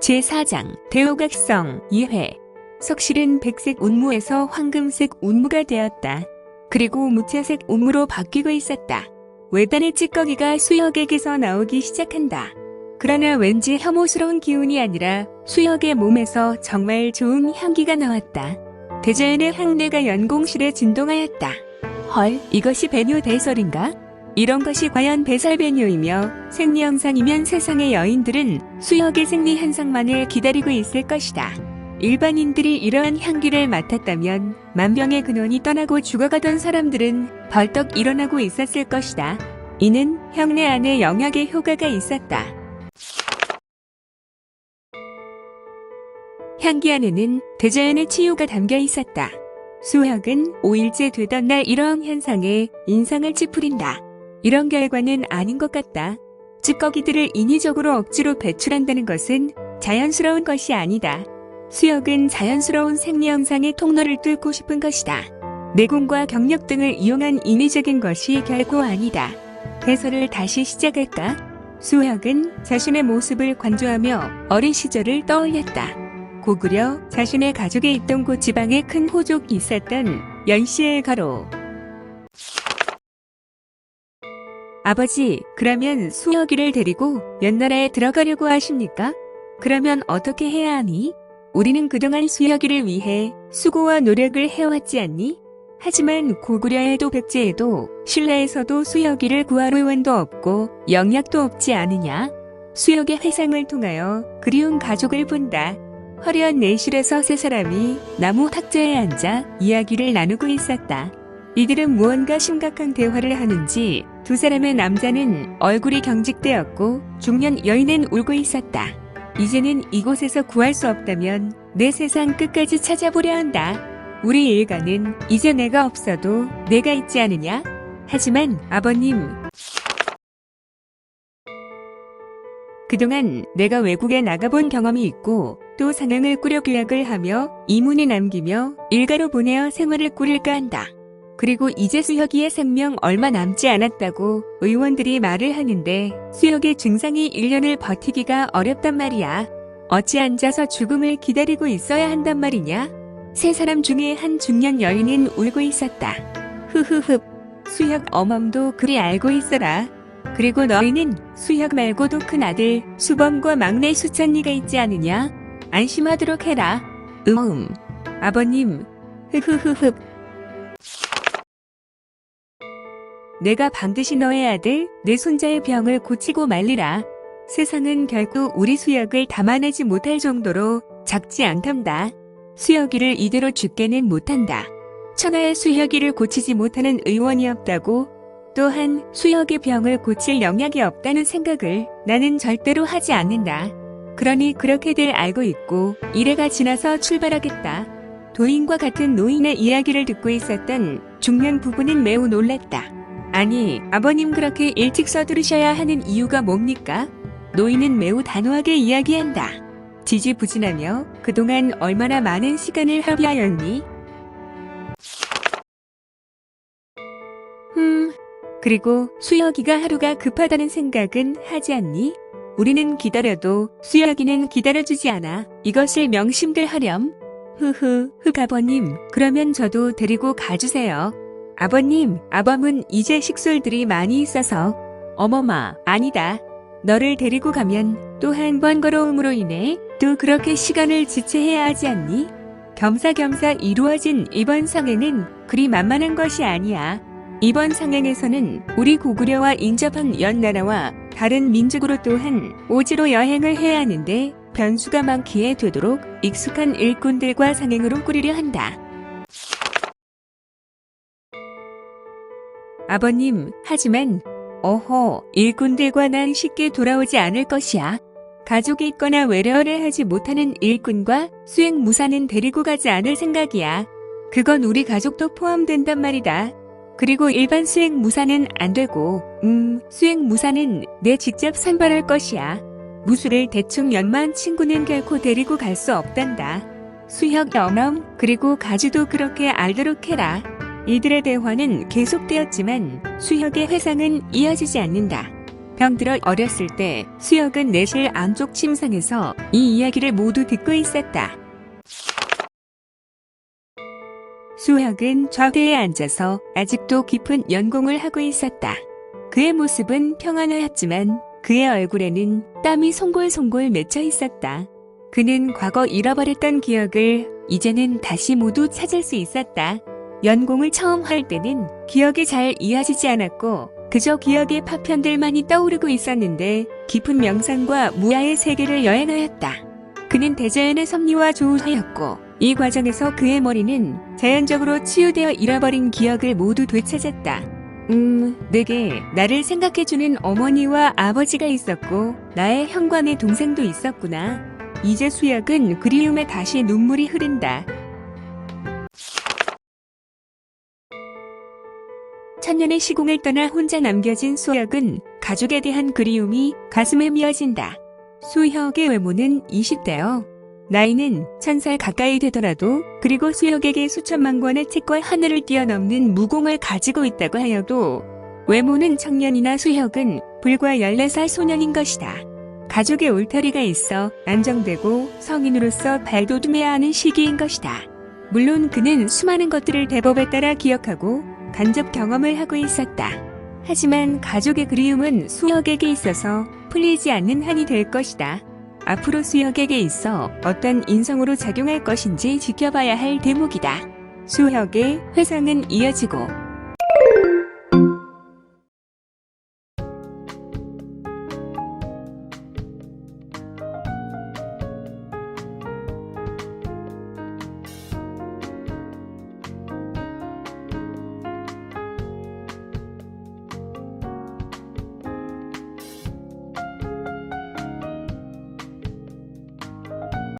제4장 대오각성 2회. 석실은 백색 운무에서 황금색 운무가 되었다. 그리고 무채색 운무로 바뀌고 있었다. 외단의 찌꺼기가 수혁에게서 나오기 시작한다. 그러나 왠지 혐오스러운 기운이 아니라 수혁의 몸에서 정말 좋은 향기가 나왔다. 대자연의 향내가 연공실에 진동하였다. 헐, 이것이 배뇨 대설인가? 이런 것이 과연 배설배뇨이며 생리현상이면 세상의 여인들은 수혁의 생리현상만을 기다리고 있을 것이다. 일반인들이 이러한 향기를 맡았다면 만병의 근원이 떠나고 죽어가던 사람들은 벌떡 일어나고 있었을 것이다. 이는 향내 안에 영약의 효과가 있었다. 향기 안에는 대자연의 치유가 담겨 있었다. 수혁은 5일째 되던 날 이러한 현상에 인상을 찌푸린다. 이런 결과는 아닌 것 같다. 찌꺼기들을 인위적으로 억지로 배출한다는 것은 자연스러운 것이 아니다. 수혁은 자연스러운 생리현상의 통로를 뚫고 싶은 것이다. 내공과 경력 등을 이용한 인위적인 것이 결코 아니다. 해설을 다시 시작할까? 수혁은 자신의 모습을 관조하며 어린 시절을 떠올렸다. 고구려 자신의 가족의 있던 곳 지방에 큰 호족이 있었던 연시의 가로. 아버지, 그러면 수혁이를 데리고 연나라에 들어가려고 하십니까? 그러면 어떻게 해야 하니? 우리는 그동안 수혁이를 위해 수고와 노력을 해왔지 않니? 하지만 고구려에도 백제에도 신라에서도 수혁이를 구할 의원도 없고 영약도 없지 않으냐? 수혁의 회상을 통하여 그리운 가족을 본다. 화려한 내실에서 세 사람이 나무 탁자에 앉아 이야기를 나누고 있었다. 이들은 무언가 심각한 대화를 하는지 두 사람의 남자는 얼굴이 경직되었고 중년 여인은 울고 있었다. 이제는 이곳에서 구할 수 없다면 내 세상 끝까지 찾아보려 한다. 우리 일가는 이제 내가 없어도 내가 있지 않으냐? 하지만 아버님, 그동안 내가 외국에 나가본 경험이 있고 또 상황을 꾸려 계약을 하며 이문에 남기며 일가로 보내어 생활을 꾸릴까 한다. 그리고 이제 수혁이의 생명 얼마 남지 않았다고 의원들이 말을 하는데 수혁의 증상이 1년을 버티기가 어렵단 말이야. 어찌 앉아서 죽음을 기다리고 있어야 한단 말이냐? 세 사람 중에 한 중년 여인은 울고 있었다. 흐흐흡, 수혁 어멈도 그리 알고 있어라. 그리고 너희는 수혁 말고도 큰 아들 수범과 막내 수찬이가 있지 않느냐? 안심하도록 해라. 아버님, 흐흐흐흡. 내가 반드시 너의 아들, 내 손자의 병을 고치고 말리라. 세상은 결코 우리 수혁을 담아내지 못할 정도로 작지 않단다. 수혁이를 이대로 죽게는 못한다. 천하의 수혁이를 고치지 못하는 의원이 없다고, 또한 수혁의 병을 고칠 영약이 없다는 생각을 나는 절대로 하지 않는다. 그러니 그렇게들 알고 있고 이래가 지나서 출발하겠다. 도인과 같은 노인의 이야기를 듣고 있었던 중년 부부는 매우 놀랐다. 아니, 아버님 그렇게 일찍 서두르셔야 하는 이유가 뭡니까? 노인은 매우 단호하게 이야기한다. 지지부진하며 그동안 얼마나 많은 시간을 허비하였니? 그리고 수혁이가 하루가 급하다는 생각은 하지 않니? 우리는 기다려도 수혁이는 기다려주지 않아. 이것을 명심들 하렴. 아버님, 그러면 저도 데리고 가주세요. 아버님, 아범은 이제 식솔들이 많이 있어서. 어머마, 아니다. 너를 데리고 가면 또 한 번 걸어옴으로 인해 또 그렇게 시간을 지체해야 하지 않니? 겸사겸사 이루어진 이번 상행은 그리 만만한 것이 아니야. 이번 상행에서는 우리 고구려와 인접한 연나라와 다른 민족으로 또한 오지로 여행을 해야 하는데 변수가 많기에 되도록 익숙한 일꾼들과 상행으로 꾸리려 한다. 아버님, 하지만 일꾼들과 난 쉽게 돌아오지 않을 것이야. 가족이 있거나 외래어를 하지 못하는 일꾼과 수행무사는 데리고 가지 않을 생각이야. 그건 우리 가족도 포함된단 말이다. 그리고 일반 수행무사는 안 되고, 수행무사는 내 직접 선발할 것이야. 무술을 대충 연마한 친구는 결코 데리고 갈 수 없단다. 수혁 어멈, 그리고 가주도 그렇게 알도록 해라. 이들의 대화는 계속되었지만 수혁의 회상은 이어지지 않는다. 병들어 어렸을 때 수혁은 내실 안쪽 침상에서 이 이야기를 모두 듣고 있었다. 수혁은 좌대에 앉아서 아직도 깊은 연공을 하고 있었다. 그의 모습은 평안하였지만 그의 얼굴에는 땀이 송골송골 맺혀 있었다. 그는 과거 잃어버렸던 기억을 이제는 다시 모두 찾을 수 있었다. 연공을 처음 할 때는 기억이 잘 이어지지 않았고 그저 기억의 파편들만이 떠오르고 있었는데 깊은 명상과 무아의 세계를 여행하였다. 그는 대자연의 섭리와 조우하였고 이 과정에서 그의 머리는 자연적으로 치유되어 잃어버린 기억을 모두 되찾았다. 내게 나를 생각해주는 어머니와 아버지가 있었고 나의 형과의 동생도 있었구나. 이제 수혁은 그리움에 다시 눈물이 흐른다. 천년의 시공을 떠나 혼자 남겨진 수혁은 가족에 대한 그리움이 가슴에 미어진다. 수혁의 외모는 20대여. 나이는 1000살 가까이 되더라도 그리고 수혁에게 수천만 권의 책과 하늘을 뛰어넘는 무공을 가지고 있다고 하여도 외모는 청년이나 수혁은 불과 14살 소년인 것이다. 가족의 울타리가 있어 안정되고 성인으로서 발돋움해야 하는 시기인 것이다. 물론 그는 수많은 것들을 대법에 따라 기억하고 간접 경험을 하고 있었다. 하지만 가족의 그리움은 수혁에게 있어서 풀리지 않는 한이 될 것이다. 앞으로 수혁에게 있어 어떤 인성으로 작용할 것인지 지켜봐야 할 대목이다. 수혁의 회상은 이어지고